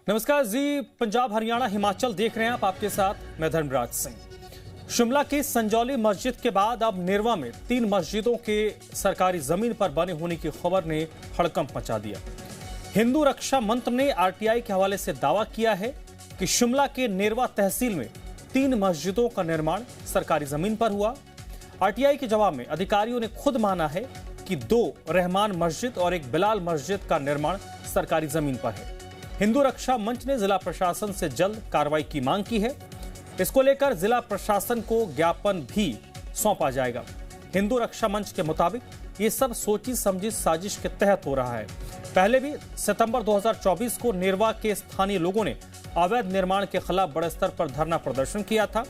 नमस्कार जी, पंजाब हरियाणा हिमाचल देख रहे हैं आप, आपके साथ मैं धर्मराज सिंह। शिमला की संजौली मस्जिद के बाद अब नेरवा में 3 मस्जिदों के सरकारी जमीन पर बने होने की खबर ने हड़कंप मचा दिया। हिंदू रक्षा मंत्र ने आरटीआई के हवाले से दावा किया है कि शिमला के नेरवा तहसील में 3 मस्जिदों का निर्माण सरकारी जमीन पर हुआ। आरटीआई के जवाब में अधिकारियों ने खुद माना है कि 2 रहमान मस्जिद और 1 बिलाल मस्जिद का निर्माण सरकारी जमीन पर है। हिंदू रक्षा मंच ने जिला प्रशासन से जल्द कार्रवाई की मांग की है। इसको लेकर जिला प्रशासन को ज्ञापन भी सौंपा जाएगा। हिंदू रक्षा मंच के मुताबिक ये सब सोची समझी साजिश के तहत हो रहा है। पहले भी सितंबर 2024 को नेरवा के स्थानीय लोगों ने अवैध निर्माण के खिलाफ बड़े स्तर पर धरना प्रदर्शन किया था।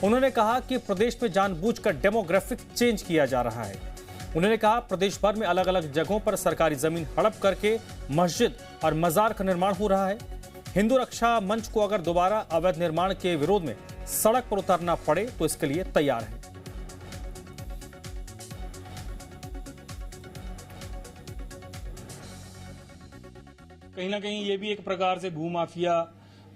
उन्होंने कहा कि प्रदेश में जानबूझकर डेमोग्राफिक चेंज किया जा रहा है। उन्होंने कहा प्रदेश भर में अलग अलग जगहों पर सरकारी जमीन हड़प करके मस्जिद और मजार का निर्माण हो रहा है। हिंदू रक्षा मंच को अगर दोबारा अवैध निर्माण के विरोध में सड़क पर उतरना पड़े तो इसके लिए तैयार है। कहीं ना कहीं ये भी एक प्रकार से भूमाफिया,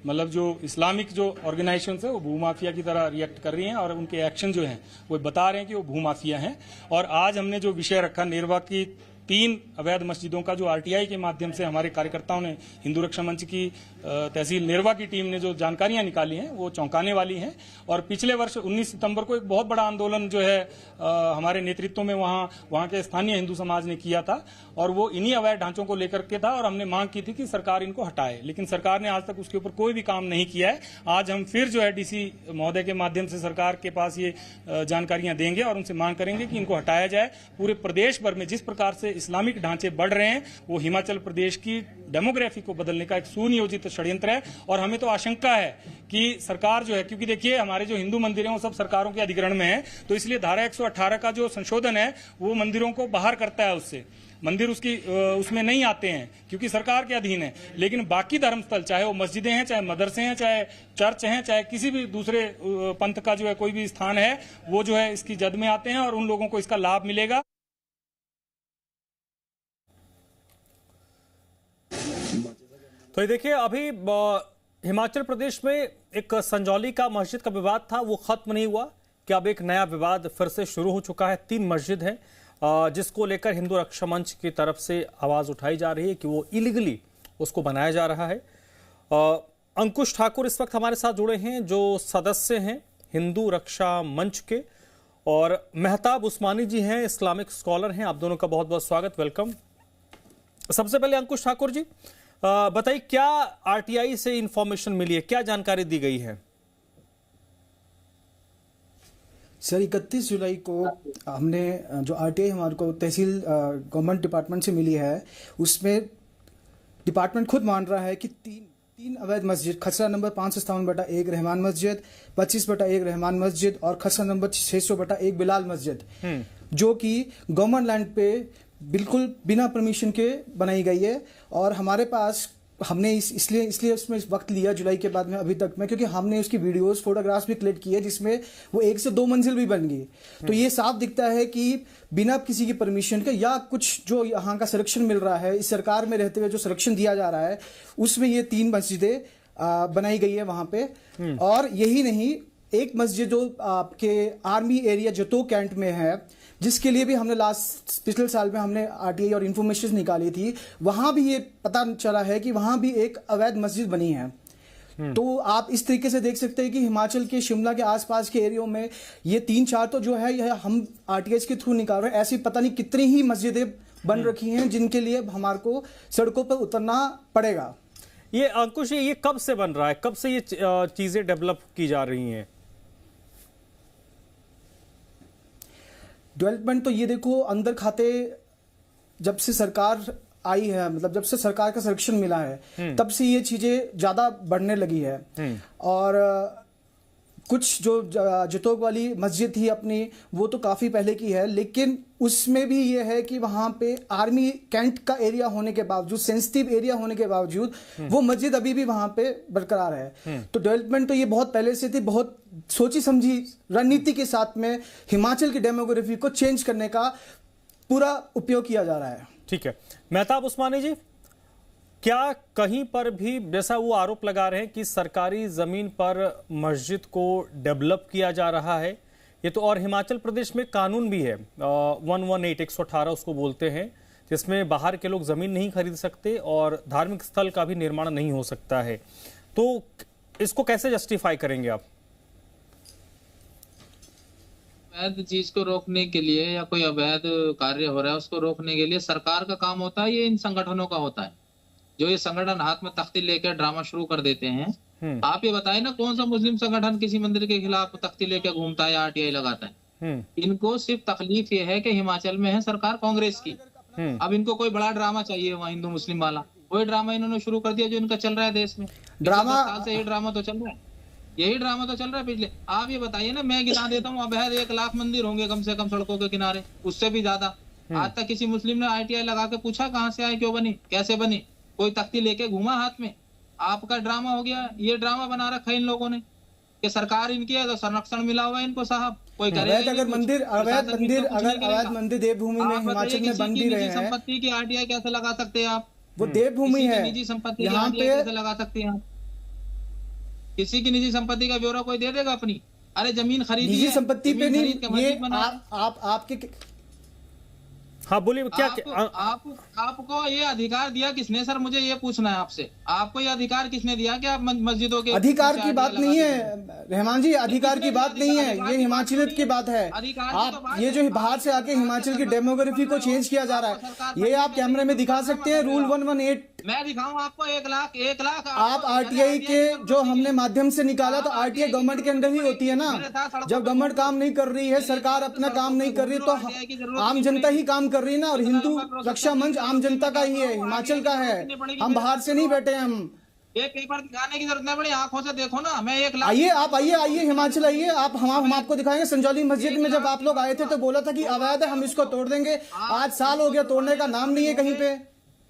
मतलब जो इस्लामिक जो ऑर्गेनाइजेशन है वो भूमाफिया की तरह रिएक्ट कर रही हैं और उनके एक्शन जो हैं वो बता रहे हैं कि वो भूमाफिया हैं। और आज हमने जो विषय रखा नेरवा की 3 अवैध मस्जिदों का, जो आरटीआई के माध्यम से हमारे कार्यकर्ताओं ने, हिंदू रक्षा मंच की तहसील नेरवा की टीम ने जो जानकारियां निकाली हैं वो चौंकाने वाली हैं। और पिछले वर्ष 19 सितंबर को एक बहुत बड़ा आंदोलन जो है हमारे नेतृत्व में वहां के स्थानीय हिंदू समाज ने किया था और वो इन्हीं अवैध ढांचों को लेकर के था और हमने मांग की थी कि सरकार इनको हटाए, लेकिन सरकार ने आज तक उसके ऊपर कोई भी काम नहीं किया है। आज हम फिर जो है डीसी महोदय के माध्यम से सरकार के पास ये जानकारियां देंगे और उनसे मांग करेंगे कि इनको हटाया जाए। पूरे प्रदेश भर में जिस प्रकार से इस्लामिक ढांचे बढ़ रहे हैं वो हिमाचल प्रदेश की डेमोग्राफी को बदलने का एक सुनियोजित षड्यंत्र है। और हमें तो आशंका है कि सरकार जो है, क्योंकि देखिए हमारे जो हिंदू मंदिर हैं वो सब सरकारों के अधिग्रहण में है, तो इसलिए धारा 118 का जो संशोधन है वो मंदिरों को बाहर करता है, उससे मंदिर उसमें नहीं आते हैं क्योंकि सरकार के अधीन है। लेकिन बाकी धर्मस्थल, चाहे वो मस्जिदें हैं, चाहे मदरसे हैं, चाहे चर्च हैं, चाहे किसी भी दूसरे पंथ का जो है कोई भी स्थान है, वो जो है इसकी जद में आते हैं और उन लोगों को इसका लाभ मिलेगा। तो ये देखिए, अभी हिमाचल प्रदेश में एक संजौली का मस्जिद का विवाद था, वो खत्म नहीं हुआ कि अब एक नया विवाद फिर से शुरू हो चुका है। 3 मस्जिद हैं जिसको लेकर हिंदू रक्षा मंच की तरफ से आवाज उठाई जा रही है कि वो इलीगली उसको बनाया जा रहा है। अंकुश ठाकुर इस वक्त हमारे साथ जुड़े हैं, जो सदस्य हैं हिंदू रक्षा मंच के, और मेहताब उस्मानी जी हैं, इस्लामिक स्कॉलर हैं। आप दोनों का बहुत बहुत स्वागत, वेलकम। सबसे पहले अंकुश ठाकुर जी बताइए, क्या आरटीआई से इंफॉर्मेशन मिली है, क्या जानकारी दी गई है? सर 31 जुलाई को हमने जो आरटीआई हमारे को तहसील गवर्नमेंट डिपार्टमेंट से मिली है, उसमें डिपार्टमेंट खुद मान रहा है कि तीन अवैध मस्जिद, खसरा नंबर 557/1 रहमान मस्जिद, 25/1 रहमान मस्जिद और खसरा नंबर 600/1 बिलाल मस्जिद, जो कि गवर्नमेंट लैंड पे बिल्कुल बिना परमिशन के बनाई गई है। और हमारे पास हमने इसलिए उसमें वक्त लिया जुलाई के बाद में अभी तक में, क्योंकि हमने उसकी वीडियोस, फोटोग्राफ्स भी कलेक्ट किए जिसमें वो 1 से 2 मंजिल भी बन गई। तो ये साफ दिखता है कि बिना किसी की परमिशन के या कुछ जो यहाँ का संरक्षण मिल रहा है, इस सरकार में रहते हुए जो संरक्षण दिया जा रहा है, उसमें ये 3 मस्जिदें बनाई गई है वहां पे। और यही नहीं, एक मस्जिद जो आपके आर्मी एरिया जतो कैंट में है, जिसके लिए भी हमने पिछले साल में हमने आरटीआई और इंफॉर्मेशन निकाली थी, वहां भी ये पता चला है कि वहां भी एक अवैध मस्जिद बनी है। तो आप इस तरीके से देख सकते हैं कि हिमाचल के शिमला के आसपास के एरियो में ये 3-4 तो जो है यह हम आरटीआई के थ्रू निकाल रहे हैं। ऐसी पता नहीं कितनी ही मस्जिदें बन रखी हैं जिनके लिए हमारे को सड़कों पर उतरना पड़ेगा। ये अंकुश, ये कब से बन रहा है, कब से ये चीजें डेवलप की जा रही हैं? डेवलपमेंट तो ये देखो, अंदर खाते जब से सरकार आई है, मतलब जब से सरकार का संरक्षण मिला है, तब से ये चीजें ज्यादा बढ़ने लगी है। और कुछ जो जतोग वाली मस्जिद थी अपनी, वो तो काफी पहले की है, लेकिन उसमें भी ये है कि वहां पे आर्मी कैंट का एरिया होने के बावजूद, सेंसिटिव एरिया होने के बावजूद, वो मस्जिद अभी भी वहां पे बरकरार है। तो डेवलपमेंट तो ये बहुत पहले से थी, बहुत सोची समझी रणनीति के साथ में हिमाचल की डेमोग्राफी को चेंज करने का पूरा उपयोग किया जा रहा है। ठीक है, मेहताब उस्मानी जी, क्या कहीं पर भी जैसा वो आरोप लगा रहे हैं कि सरकारी जमीन पर मस्जिद को डेवलप किया जा रहा है, ये तो और हिमाचल प्रदेश में कानून भी है 118 उसको बोलते हैं, जिसमें बाहर के लोग जमीन नहीं खरीद सकते और धार्मिक स्थल का भी निर्माण नहीं हो सकता है, तो इसको कैसे जस्टिफाई करेंगे आप? अवैध चीज को रोकने के लिए या कोई अवैध कार्य हो रहा है उसको रोकने के लिए सरकार का काम होता है, ये इन संगठनों का होता है। जो ये संगठन हाथ में तख्ती लेकर ड्रामा शुरू कर देते हैं। आप ये बताए ना कौन सा मुस्लिम संगठन किसी मंदिर के खिलाफ तख्ती लेकर घूमता है या आरटीआई लगाता है? इनको सिर्फ तकलीफ ये है कि हिमाचल में है सरकार कांग्रेस की। अब इनको कोई बड़ा ड्रामा चाहिए वहाँ हिंदू मुस्लिम वाला, वही ड्रामा इन्होंने शुरू कर दिया जो इनका चल रहा है देश में। ड्रामा साल से ये ड्रामा तो चल रहा है, यही ड्रामा तो चल रहा है पिछले। आप ये बताइए ना, मैं गिना देता हूँ अवैध 1 लाख मंदिर होंगे कम से कम सड़कों के किनारे, उससे भी ज्यादा। आज तक किसी मुस्लिम ने आरटीआई लगा के पूछा कहाँ से आए, क्यों बनी, कैसे बनी? कोई तख्ती लेके घूमा हाथ में? आपका ड्रामा हो गया। ये ड्रामा बना रखा है इन लोगों ने कि सरकार इनकी है तो संरक्षण मिला हुआ है इनको। साहब कोई अगर अवैध मंदिर देवभूमि में हिमाचल में बन भी रहे हैं, संपत्ति की आरटीआई कैसे लगा सकते हैं आप? वो देवभूमि है, निजी संपत्ति यहाँ पे कैसे लगा सकते हैं आप? किसी की निजी संपत्ति का ब्यौरा कोई दे देगा अपनी? अरे जमीन खरीदी, निजी संपत्ति पे नहीं, ये आपके। हाँ बोलिए, क्या आपको ये अधिकार दिया किसने सर? मुझे ये पूछना है आपसे, आपको ये अधिकार किसने दिया कि आप मस्जिदों के? अधिकार की बात नहीं है रहमान जी, अधिकार की बात नहीं है, ये हिमाचलियत की बात है। आप ये जो बाहर से आके हिमाचल की डेमोग्राफी को चेंज किया जा रहा है, ये आप कैमरे में दिखा सकते हैं। रूल 118 मैं दिखाऊं आपको? 1 लाख आप आरटीआई के जो हमने माध्यम से निकाला, तो आरटीआई गवर्नमेंट के अंदर ही होती है ना। जब गवर्नमेंट काम नहीं कर रही है, सरकार अपना काम नहीं कर रही, तो आम जनता ही काम कर रही है ना। और हिंदू रक्षा मंच आम जनता का ही है, हिमाचल का है, हम बाहर से नहीं बैठे हैं। हम एक पेपर दिखाने की जरूरत नहीं पड़ी, आंखों से देखो ना। मैं 1 लाख आइए, आप आइए हिमाचल आइए, आप हम आपको दिखाएंगे। संजौली मस्जिद में जब आप लोग आए थे तो बोला था कि अवैध है, हम इसको तोड़ देंगे। आज साल हो गया, तोड़ने का नाम नहीं है कहीं पे।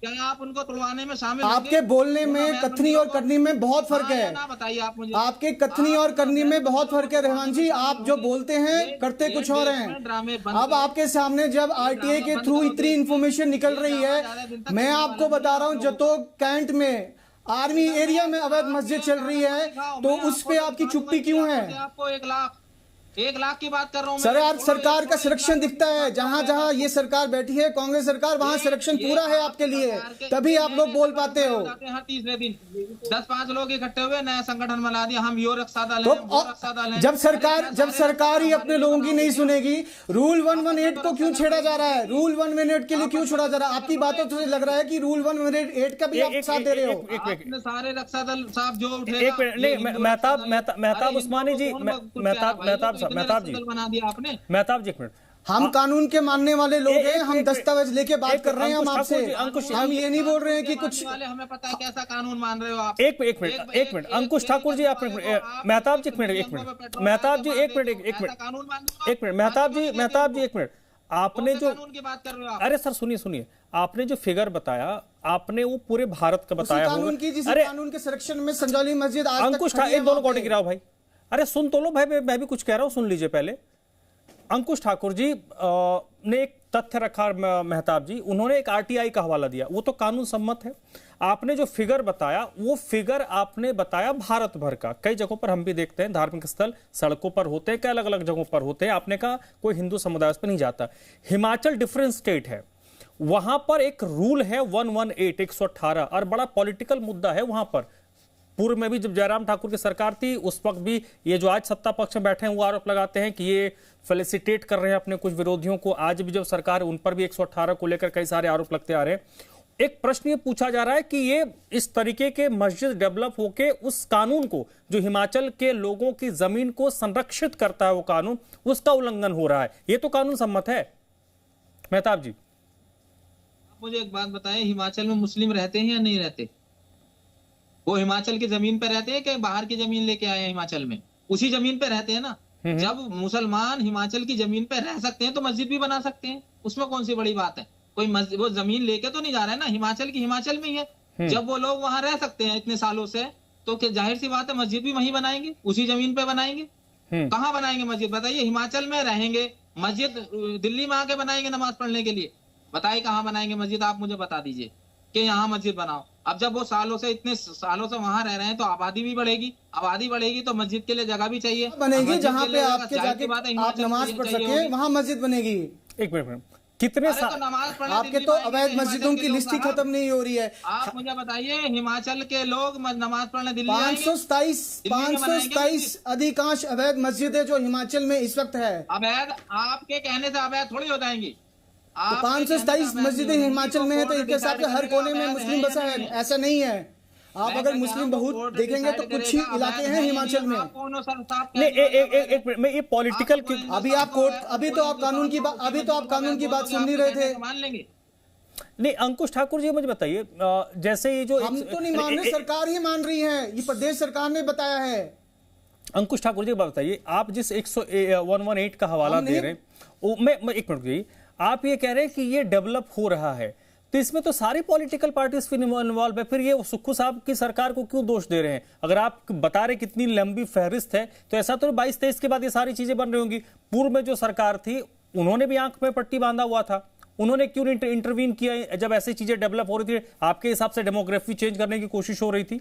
क्या आप उनको तोड़वाने में शामिल? आपके बोलने में कथनी और करनी में बहुत फर्क है। बताइए आप मुझे, आपके कथनी और करनी में बहुत फर्क है रहमान जी। आप जो बोलते हैं करते कुछ और हैं। अब आपके सामने जब आरटीआई के थ्रू इतनी इंफॉर्मेशन निकल रही है, मैं आपको बता रहा हूँ, जतो कैंट में आर्मी एरिया में अवैध मस्जिद चल रही है, तो उस पे आपकी चुप्पी क्यों है? आपको 1 लाख की बात कर रहा हूँ सर। आज सरकार का संरक्षण दिखता है, जहां जहां ये सरकार बैठी है, कांग्रेस सरकार, वहां संरक्षण पूरा है आपके लिए, तभी आप लोग बोल पाते हो। हर तीसरे दिन 10-5 लोग इकट्ठे हुए, नया संगठन बना दिया, हम यो रक्षा दल हैं, वो रक्षा दल हैं। जब सरकार ही अपने लोगों की नहीं सुनेगी, रूल 118 को क्यों छेड़ा जा रहा है? रूल 118 के लिए क्यों छोड़ा जा रहा है? आपकी बातों से लग रहा है कि रूल 118 का भी आप साथ दे रहे हो। सारे रक्षा दल साहब जो मेहताब उस्मानी जी, मेहताब जी, मेहताब जी एक मिनट। हम कानून के मानने वाले लोग हैं, हम दस्तावेज लेके बात कर रहे हैं हम आपसे। हम ये नहीं बोल रहे हैं कि कुछ हमें पता है कैसा कानून मान रहे हो आप। एक मिनट अंकुश ठाकुर जी, आप मेहताब जी एक मिनट, मेहताब जी एक मिनट, मेहताब जी एक मिनट। आपने जो कानून की बात कर रहे हो आप? अरे सर सुनिए, आपने जो फिगर बताया, आपने वो पूरे भारत का बताया कानून की, जिस कानून के संरक्षण में संजौली मस्जिद आज अंकुश ठाकुर, दोनों कोटे गिराओ भाई। अरे सुन तो लो भाई, मैं भी कुछ कह रहा हूं, सुन लीजिए पहले। अंकुश ठाकुर जी ने एक तथ्य रखा, मेहताब जी, उन्होंने एक आरटीआई का हवाला दिया, वो तो कानून सम्मत है। आपने जो फिगर बताया, वो फिगर आपने बताया भारत भर का। कई जगहों पर हम भी देखते हैं धार्मिक स्थल सड़कों पर होते हैं, कई अलग अलग जगहों पर होते हैं। आपने कहा कोई हिंदू समुदाय उस पर नहीं जाता। हिमाचल डिफरेंट स्टेट है, वहां पर एक रूल है 118 और बड़ा पॉलिटिकल मुद्दा है वहां पर। पूर्व में भी जब जयराम ठाकुर की सरकार थी, उस वक्त भी ये जो आज सत्ता पक्ष में बैठे हैं वो आरोप लगाते हैं कि ये फेलिसिटेट कर रहे हैं अपने कुछ विरोधियों को। आज भी जब सरकार है, उन पर भी 118 को लेकर कई सारे आरोप लगते आ रहे हैं। एक प्रश्न ये पूछा जा रहा है कि ये इस तरीके के मस्जिद डेवलप होके उस कानून को, जो हिमाचल के लोगों की जमीन को संरक्षित करता है, वो कानून, उसका उल्लंघन हो रहा है। ये तो कानून सम्मत है। मेहताब जी, मुझे एक बात बताएं, हिमाचल में मुस्लिम रहते हैं या नहीं रहते? वो हिमाचल की जमीन पे रहते हैं कि बाहर की जमीन लेके आए हैं हिमाचल में? उसी जमीन पे रहते हैं ना। जब मुसलमान हिमाचल की जमीन पे रह सकते हैं तो मस्जिद भी बना सकते हैं, उसमें कौन सी बड़ी बात है? कोई वो जमीन लेके तो नहीं जा रहा है ना, हिमाचल की हिमाचल में ही है। जब वो लोग वहां रह सकते हैं इतने सालों से, तो जाहिर सी बात है मस्जिद भी वहीं बनाएंगे, उसी जमीन पे बनाएंगे। कहाँ बनाएंगे मस्जिद बताइए? हिमाचल में रहेंगे, मस्जिद दिल्ली में आके बनाएंगे नमाज पढ़ने के लिए? बताइए कहाँ बनाएंगे मस्जिद, आप मुझे बता दीजिए। कि यहाँ मस्जिद बनाओ। अब जब वो इतने सालों से वहां रह रहे हैं तो आबादी भी बढ़ेगी, आबादी बढ़ेगी तो मस्जिद के लिए जगह भी चाहिए बनेगी, जहाँ पे आपके जाके आप नमाज पढ़ सके वहां मस्जिद बनेगी। एक मिनट, कितने तो नमाज पढ़ने आपके तो अवैध मस्जिदों की लिस्ट ही खत्म नहीं हो रही है। आप मुझे बताइए, हिमाचल के लोग नमाज पढ़ने दिल्ली 527 अधिकांश अवैध मस्जिदें जो हिमाचल में इस वक्त है। अवैध आपके कहने से अवैध थोड़ी हो जाएंगी। तो 527 मस्जिदें हिमाचल में है तो इसके हिसाब से हर कोने में मुस्लिम बसा है, ऐसा नहीं है। आप अगर मुस्लिम बहुत देखेंगे तो कुछ ही इलाके हैं हिमाचल में। मैं ये पॉलिटिकल, अभी आप कानून की बात सुन नहीं रहे थे। मान लेंगे नहीं अंकुश ठाकुर जी मुझे बताइए, जैसे ये जो हम तो नहीं मान रहे, सरकार ही मान रही है, ये प्रदेश सरकार ने बताया है। अंकुश ठाकुर जी बताइए, आप जिस 118 का हवाला दे रहे हैं, मैं एक मिनट, आप ये कह रहे हैं कि ये डेवलप हो रहा है, तो इसमें तो सारी पॉलिटिकल पार्टीज फिर इन्वॉल्व है, फिर ये सुक्खू साहब की सरकार को क्यों दोष दे रहे हैं? अगर आप बता रहे कितनी लंबी फहरिस्त है, तो ऐसा तो 22-23 के बाद ये सारी चीजें बन रही होंगी। पूर्व में जो सरकार थी उन्होंने भी आंख में पट्टी बांधा हुआ था, उन्होंने क्यों नहीं इंटरवीन किया जब ऐसी चीजें डेवलप हो रही थी? आपके हिसाब से डेमोग्राफी चेंज करने की कोशिश हो रही थी?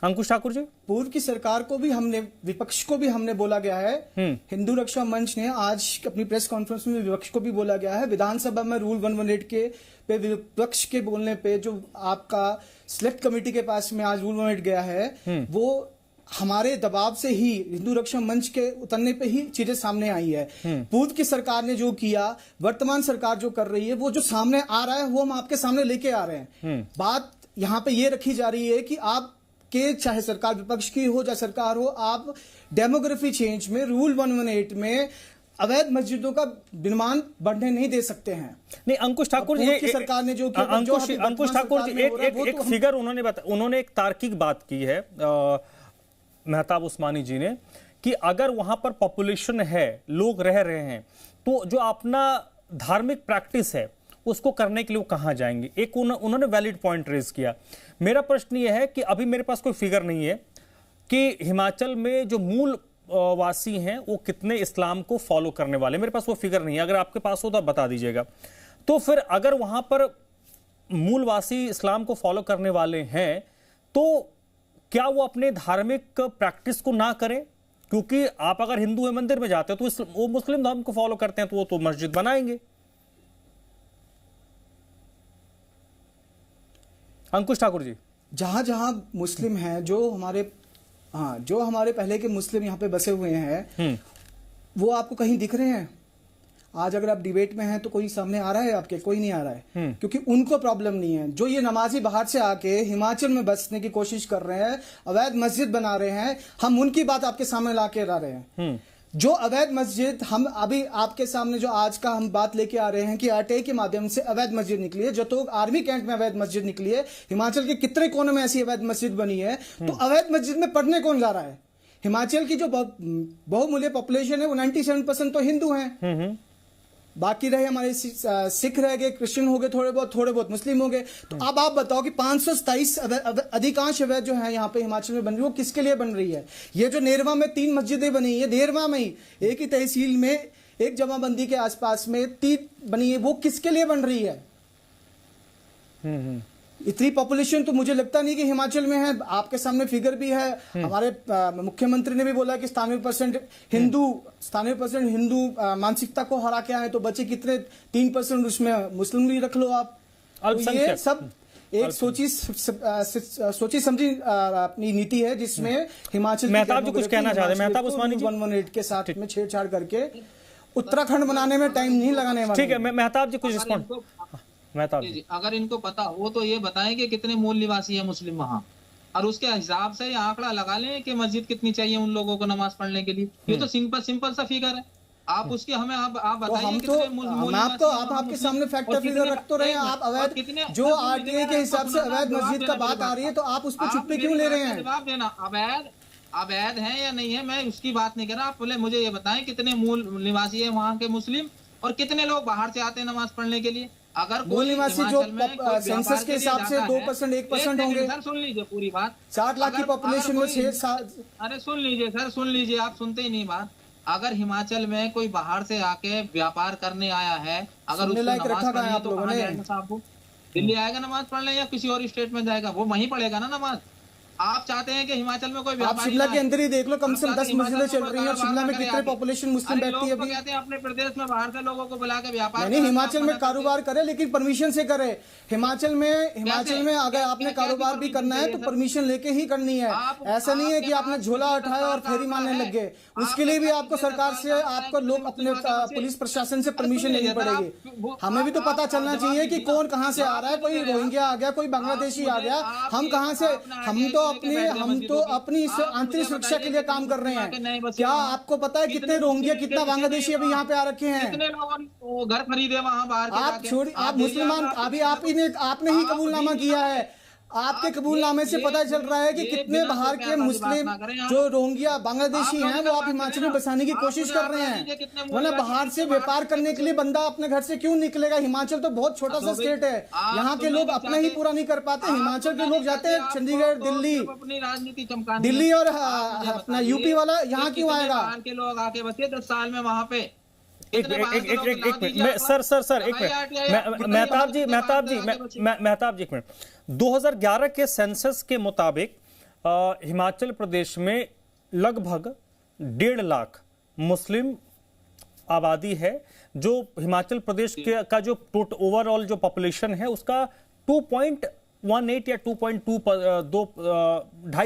अंकुश ठाकुर जी, पूर्व की सरकार को भी हमने, विपक्ष को भी हमने बोला गया है। हिंदू रक्षा मंच ने आज अपनी प्रेस कॉन्फ्रेंस में विपक्ष को भी बोला गया है। विधानसभा में रूल 118 के पे विपक्ष के बोलने पे जो आपका सिलेक्ट कमेटी के पास में आज रूल 118 गया है, वो हमारे दबाव से ही, हिंदू रक्षा मंच के उतरने पे ही चीजें सामने आई है। पूर्व की सरकार ने जो किया, वर्तमान सरकार जो कर रही है, वो जो सामने आ रहा है वो हम आपके सामने लेके आ रहे हैं। बात यहाँ पे ये रखी जा रही है कि आप के चाहे सरकार विपक्ष की हो चाहे सरकार हो, आप डेमोग्राफी चेंज में रूल 118 में अवैध मस्जिदों का निर्माण बढ़ने नहीं दे सकते हैं। नहीं अंकुश ठाकुर जी, सरकार ने जो अंकुश ठाकुर जी एक फिगर उन्होंने एक तार्किक बात की है मेहताब उस्मानी जी ने, कि अगर वहां पर पॉपुलेशन है, लोग रह रहे हैं, तो जो अपना धार्मिक प्रैक्टिस है उसको करने के लिए वो कहां जाएंगे? एक उन्होंने वैलिड पॉइंट रेज किया। मेरा प्रश्न ये है कि अभी मेरे पास कोई फिगर नहीं है कि हिमाचल में जो मूल वासी हैं वो कितने इस्लाम को फॉलो करने वाले, मेरे पास वो फिगर नहीं है। अगर आपके पास हो तो आप बता दीजिएगा। तो फिर अगर वहां पर मूलवासी इस्लाम को फॉलो करने वाले हैं तो क्या वो अपने धार्मिक प्रैक्टिस को ना करें? क्योंकि आप अगर हिंदू है मंदिर में जाते हो तो वो मुस्लिम धर्म को फॉलो करते हैं तो वो तो मस्जिद बनाएंगे। अंकुश ठाकुर जी, जहां जहां मुस्लिम हैं, जो हमारे पहले के मुस्लिम यहाँ पे बसे हुए हैं, वो आपको कहीं दिख रहे हैं? आज अगर आप डिबेट में हैं तो कोई सामने आ रहा है आपके? कोई नहीं आ रहा है, क्योंकि उनको प्रॉब्लम नहीं है। जो ये नमाजी बाहर से आके हिमाचल में बसने की कोशिश कर रहे हैं, अवैध मस्जिद बना रहे हैं, हम उनकी बात आपके सामने ला के ला रहे हैं। जो अवैध मस्जिद, हम अभी आपके सामने जो आज का हम बात लेके आ रहे हैं कि आरटीआई के माध्यम से अवैध मस्जिद निकली है, जो तो आर्मी कैंप में अवैध मस्जिद निकली है, हिमाचल के कितने कोने में ऐसी अवैध मस्जिद बनी है। तो अवैध मस्जिद में पढ़ने कौन जा रहा है? हिमाचल की जो बहुमूल्य पॉपुलेशन है वो 97% तो हिंदू हैं, बाकी रहे हमारे सिख रह गए, क्रिश्चियन हो गए, थोड़े बहुत मुस्लिम हो गए। तो अब आप बताओ कि 527 अधिकांश अवैध जो है यहाँ पे हिमाचल में बन रही है, वो किसके लिए बन रही है? ये जो नेरवा में 3 मस्जिदें बनी है, नेरवा में ही एक ही तहसील में एक जमाबंदी के आसपास में 3 बनी है, वो किसके लिए बन रही है? इतनी पॉपुलेशन तो मुझे लगता नहीं कि हिमाचल में है। आपके सामने फिगर भी है, हमारे मुख्यमंत्री ने भी बोला कि 97% हिंदू मानसिकता को हरा के आए, तो बचे कितने? 3%, उसमें मुस्लिम भी रख लो आप। तो ये सब एक सोची समझी अपनी नीति है जिसमें हिमाचल मेहताब जी कुछ कहना चाहते हैं? मेहताब उस्मानी जी 118 के साथ में छेड़छाड़ करके उत्तराखंड बनाने में टाइम नहीं लगाने वाले। ठीक है, मेहताब जी कुछ रिस्पॉन्ड। मेहताब जी, अगर इनको पता हो तो ये बताएं कि कितने मूल निवासी है मुस्लिम वहाँ, और उसके हिसाब से आंकड़ा लगा लें कि मस्जिद कितनी चाहिए उन लोगों को नमाज पढ़ने के लिए। ये तो सिंपल सा फिगर है। आप उसके हमें आप बताइए आप आपके सामने फैक्टर फिगर रख तो रहे हैं। आप अवैध जो आरटीआई के हिसाब से अवैध मस्जिद का बात आ रही है, तो आप उस पर चुप्पी क्यों ले रहे हैं? जवाब देना, अवैध है या नहीं है, मैं उसकी बात नहीं कर रहा। आप पहले मुझे ये बताएं कितने मूल निवासी है वहाँ के मुस्लिम, और कितने लोग बाहर से आते हैं नमाज पढ़ने के लिए। अगर मूल निवासी जो सेंसस के हिसाब से 2% 1% होंगे। सर सुन लीजिए पूरी बात। 60 लाख की पॉपुलेशन में 6-7। अरे सुन लीजिए सर, सुन लीजिए, आप सुनते ही नहीं बात। अगर हिमाचल में कोई बाहर से आके व्यापार करने आया है, अगर सुनने उसको लायक नमाज रखा कहाँ पढ़नी है है आप तो लोगों कहाँ ने? जाएगा साहब? वो दिल्ली आएगा नमाज पढ़ने या किसी और स्टेट में जाएगा? वो वहीं पढ़ेगा ना नमाज। आप चाहते हैं कि हिमाचल में कोई आप व्यापारी शिमला ना के आए। अंदर ही देख लो, कम से कम आप 10 चाहते हैं मस्जिदें हिमाचल चल में रही हैं। कोई शिमला में कारोबार कितने ना करे पॉपुलेशन आके। मुस्लिम अरे बैठती है लोग तो अभी? कहते हैं अपने प्रदेश में बाहर से लोगों को बुला के व्यापार नहीं, कराने हिमाचल आप में मना करते हैं। कारोबार करे लेकिन परमिशन से करे। हिमाचल में अगर आपने कारोबार भी करना है तो परमिशन लेके ही करनी है। ऐसा नहीं है कि आपने झोला उठाया और फेरी मारने लग गए। उसके लिए भी आपको सरकार से, आपको लोग अपने पुलिस प्रशासन से परमिशन लेनी पड़ेगी। हमें भी तो पता चलना चाहिए कि कौन कहाँ से आ रहा है। कोई रोहिंग्या आ गया, कोई बांग्लादेशी आ गया, हम कहाँ से? हम तो अपनी आंतरिक सुरक्षा के लिए काम कर रहे हैं। क्या आपको पता है कितने रोहिंग्या, कितना बांग्लादेशी अभी यहाँ पे आ रखे हैं? कितने लोगों ने घर खरीदे वहां बाहर के आप जाके? छोड़िए, आप देखिए, मुसलमान, अभी आपने ही कबूलनामा किया है। आपके कबूलनामे से पता चल रहा है कि कितने बाहर के मुस्लिम जो रोहिंग्या बांग्लादेशी हैं वो आप हिमाचल में बसाने की कोशिश कर रहे हैं। वरना बाहर से व्यापार करने के लिए बंदा अपने घर से क्यों निकलेगा? हिमाचल तो बहुत छोटा सा स्टेट है, यहाँ के लोग अपना ही पूरा नहीं कर पाते। हिमाचल के लोग जाते हैं चंडीगढ़, दिल्ली, अपनी राजनीति चमकानी दिल्ली और अपना यूपी वाला यहाँ क्यों आएगा? बाहर के लोग आके बसे 10 साल में वहां पे। एक मिनट सर एक मिनट मेहताब जी एक मिनट। 2011 के सेंसस के मुताबिक हिमाचल प्रदेश में लगभग 1.5 लाख मुस्लिम आबादी है। जो हिमाचल प्रदेश के का जो ओवरऑल जो पॉपुलेशन है उसका 2.18 या 2.2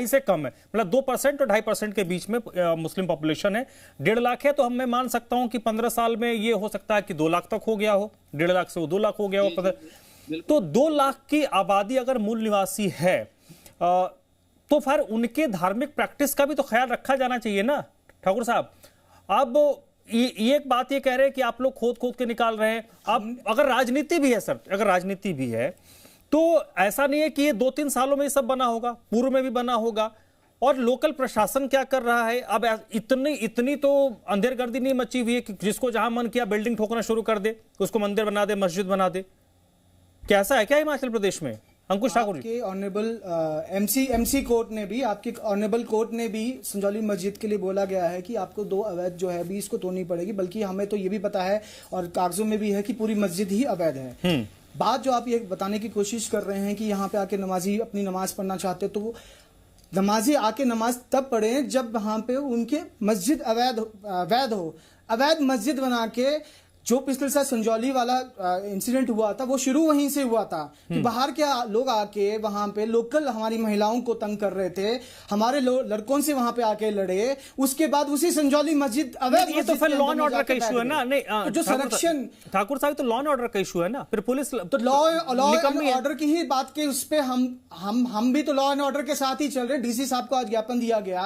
से कम है, मतलब 2% और 2.5% के बीच में मुस्लिम पॉपुलेशन है। 1.5 लाख है तो मैं मान सकता हूं कि 15 साल में ये हो सकता है कि 2 लाख तक हो गया हो, 1.5 लाख से वो 2 लाख हो गया हो। तो 2 लाख की आबादी अगर मूल निवासी है तो फिर उनके धार्मिक प्रैक्टिस का भी तो ख्याल रखा जाना चाहिए ना ठाकुर साहब। अब ये एक बात ये कह रहे हैं कि आप लोग खोद के निकाल रहे हैं। अब अगर राजनीति भी है सर, अगर राजनीति भी है तो ऐसा नहीं है कि ये 2-3 सालों में ये सब बना होगा, पूर्व में भी बना होगा। और लोकल प्रशासन क्या कर रहा है? अब इतनी तो अंधेरगर्दी नहीं मची हुई है कि जिसको जहां मन किया बिल्डिंग ठोकना शुरू कर दे, उसको मंदिर बना दे, मस्जिद बना दे। क्या ऐसा है क्या हिमाचल प्रदेश में? Ankush Thakur ji, honourable MC court ने भी, आपके ऑनरेबल कोर्ट ने भी संजौली मस्जिद के लिए बोला गया है कि आपको 2 अवैध जो है भी इसको तोड़नी पड़ेगी। बल्कि हमें तो ये भी पता है और कागजों में भी है कि पूरी मस्जिद ही अवैध है। बात जो आप ये बताने की कोशिश कर रहे हैं कि यहाँ पे आके नमाजी अपनी नमाज पढ़ना चाहते, तो वो नमाजी आके नमाज तब पढ़े जब वहां पे उनके मस्जिद अवैध हो। अवैध मस्जिद बना के जो पिछले साल संजौली वाला इंसिडेंट हुआ था वो शुरू वहीं से हुआ था कि बाहर के लोग आके वहां पे लोकल हमारी महिलाओं को तंग कर रहे थे, हमारे लड़कों से वहां पे आके लड़े। उसके बाद उसी संजौली मस्जिद अवैध, ये तो फिर लॉ एंड ऑर्डर का इशू है ना। नहीं तो जो संरक्षण ठाकुर साहब, तो लॉ एंड ऑर्डर का इशू है ना, फिर पुलिस तो लॉ एंड ऑर्डर की ही बात के उस पे हम भी तो लॉ एंड ऑर्डर के साथ ही चल रहे। डीसी साहब को आज ज्ञापन दिया गया,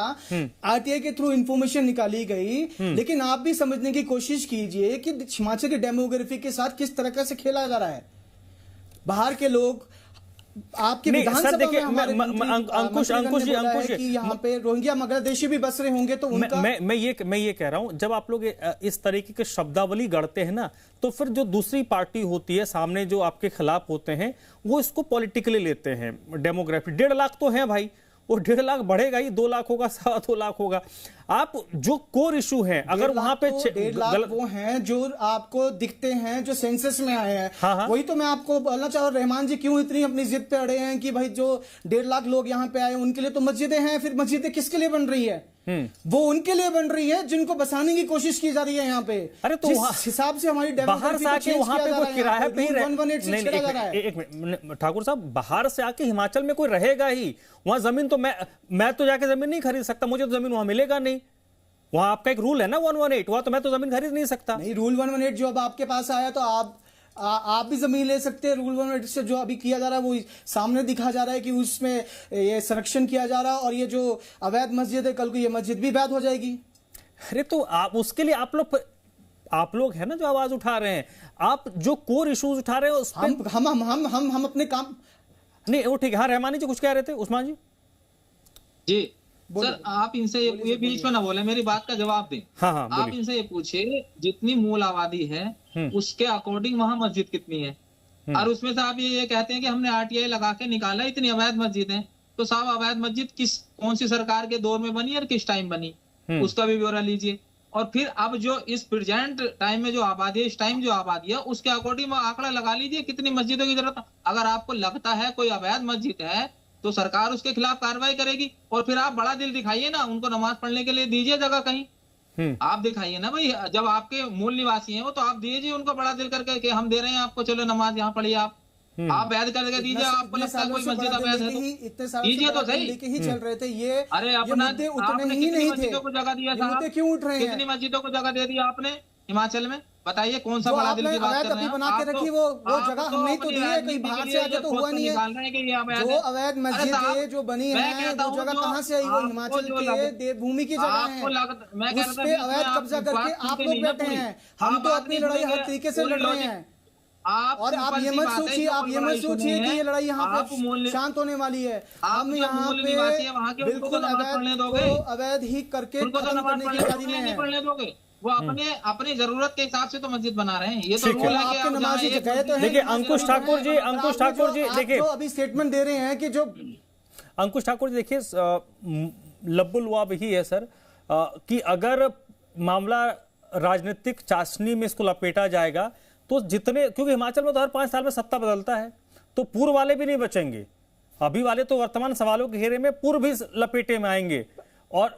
आरटीआई के थ्रू इंफॉर्मेशन निकाली गई, लेकिन आप भी समझने की कोशिश कीजिए कि हिमाचल की डेमोग्राफी के साथ किस तरह से खेला जा रहा है। बाहर के लोग आपके विधानसभा में हमारे अंकुश कि यहाँ पे रोहिंग्या बांग्लादेशी भी बस रहे होंगे, तो उनका मैं ये कह रहा हूं, जब आप लोग इस तरीके के शब्दावली गढ़ते हैं ना, तो फिर जो दूसरी पार्टी होती है सामने जो आपके खिलाफ होते हैं वो इसको पॉलिटिकली लेते हैं। डेमोग्राफी 1.5 लाख तो है भाई, वो 1.5 लाख बढ़ेगा ही, 2 लाख होगा, 2.25 लाख होगा। आप जो कोर इशू है अगर वहां पे 1.5 लाख वो हैं जो आपको दिखते हैं, जो सेंसस में आए हैं। हाँ। वही तो मैं आपको बोलना चाह रहा हूं। रहमान जी क्यों इतनी अपनी जिद पे अड़े हैं कि भाई जो 1.5 लाख लोग यहाँ पे आए उनके लिए तो मस्जिदें हैं। फिर मस्जिदें किसके लिए बन रही है? वो उनके लिए बन रही है जिनको बसाने की कोशिश की जा रही है यहाँ पे। अरे तो जिस हिसाब से हमारी बाहर से आके वहां पे कोई किराया पे ही रहे। एक मिनट ठाकुर साहब, बाहर से आके हिमाचल में कोई रहेगा ही? वहां जमीन तो मैं तो जाके जमीन नहीं खरीद सकता, मुझे तो जमीन वहां मिलेगा नहीं। वहां आपका एक रूल है ना 118, वहां तो मैं तो जमीन खरीद नहीं सकता। नहीं, रूल 118 जो अब आपके पास आया तो आप भी जमीन ले सकते हैं। रूल 118 से जो अभी किया जा रहा है वो सामने दिखा जा रहा है कि उसमें ये संरक्षण किया जा रहा है, और ये जो अवैध मस्जिद है कल को ये मस्जिद भी वैध हो जाएगी। अरे तो आप उसके लिए आप लोग है ना जो आवाज उठा रहे हैं, आप जो कोर इश्यूज उठा रहे हो उस पे हम अपने काम नहीं, वो ठीक है। हाँ, रहमानी जी कुछ कह रहे थे, उस्मान जी। सर आप इनसे ये बीच में ना बोले, मेरी बात का जवाब दें। हाँ, आप इनसे ये पूछिए जितनी मूल आबादी है उसके अकॉर्डिंग वहां मस्जिद कितनी है, और उसमें से आप ये कहते हैं कि हमने आरटीआई लगा के निकाला इतनी अवैध मस्जिद है। तो साहब अवैध मस्जिद कौन सी सरकार के दौर में बनी और किस टाइम बनी, उसका भी ब्यौरा लीजिए। और फिर अब जो इस प्रेजेंट टाइम में जो आबादी है, इस टाइम जो आबादी है, उसके अकॉर्डिंग आंकड़ा लगा लीजिए कितनी मस्जिदों की जरूरत है। अगर आपको लगता है कोई अवैध मस्जिद है तो सरकार उसके खिलाफ कार्रवाई करेगी, और फिर आप बड़ा दिल दिखाइए ना, उनको नमाज पढ़ने के लिए दीजिए जगह कहीं। आप दिखाइए ना भाई, जब आपके मूल निवासी हैं वो, तो आप दीजिए उनको बड़ा दिल करके कि हम दे रहे हैं आपको, चलो नमाज यहाँ पढ़िए। आप वैध करके दीजिए, आपको लगता है कोई मस्जिद अवैध है तो दीजिए तो सही। लेके ही चल रहे थे ये। अरे ये अपना मुद्दे उतने आपने ही कितनी नहीं थे। मस्जिदों को जगह दिया ये साहब? मुद्दे क्यों उठ रहे हैं? कितनी मस्जिदों को जगह दे दी आपने हिमाचल में? बताइए कौन सा जो बड़ा दिल आपने की बात अवैध कर रहे अभी हैं बना के आप? रखी, वो जगह हमने ही तो दी है, कहीं बाहर से आके तो हुआ नहीं है। जो अवैध मस्जिद है जो बनी है, वो जगह कहाँ से आई? वो हिमाचल के देवभूमि की जगह है, उस पे अवैध कब्जा करके आप लोग बैठे हैं। हम तो अपनी लड़ाई हर तरीके से लड़ रहे हैं। और आप ये मत सोचिए कि ये लड़ाई यहाँ पे शांत होने वाली है। हम यहाँ पे बिल्कुल अवैध ही करके खत्म करने की तैयारी में है। वो अपने जरूरत के हिसाब से तो मस्जिद बना रहे हैं। ये तो रूल है कि आपके नमाजी गए तो देखिए अंकुश ठाकुर जी, देखिए अभी स्टेटमेंट दे रहे हैं कि जो अंकुश ठाकुर जी, देखिए लब्बुल वाब ही है सर, कि अगर मामला राजनीतिक चाशनी में इसको लपेटा जाएगा तो जितने, क्योंकि हिमाचल में तो हर 5 साल में सत्ता बदलता है, तो पूर्व वाले भी नहीं बचेंगे। अभी वाले तो वर्तमान सवालों के घेरे में पूर्व भी लपेटे में आएंगे। और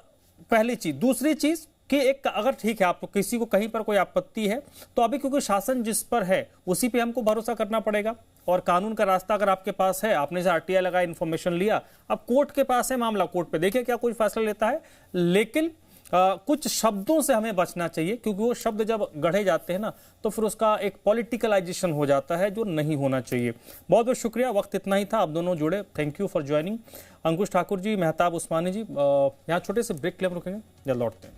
पहली चीज, दूसरी चीज कि एक, अगर ठीक है आपको किसी को कहीं पर कोई आपत्ति है तो अभी क्योंकि शासन जिस पर है उसी पे हमको भरोसा करना पड़ेगा, और कानून का रास्ता अगर आपके पास है, आपने से आरटीआई लगा, इन्फॉर्मेशन लिया, अब कोर्ट के पास है मामला, कोर्ट पे देखिए क्या कोई फैसला लेता है। लेकिन कुछ शब्दों से हमें बचना चाहिए, क्योंकि वो शब्द जब गढ़े जाते हैं ना तो फिर उसका एक पॉलिटिकलाइजेशन हो जाता है, जो नहीं होना चाहिए। बहुत बहुत शुक्रिया, वक्त इतना ही था, आप दोनों जुड़े, thank you for joining. Ankush Thakur ji, Mehtab उस्मानी जी, यहाँ छोटे से ब्रेक के लिए हम रुकेंगे या लौटते हैं।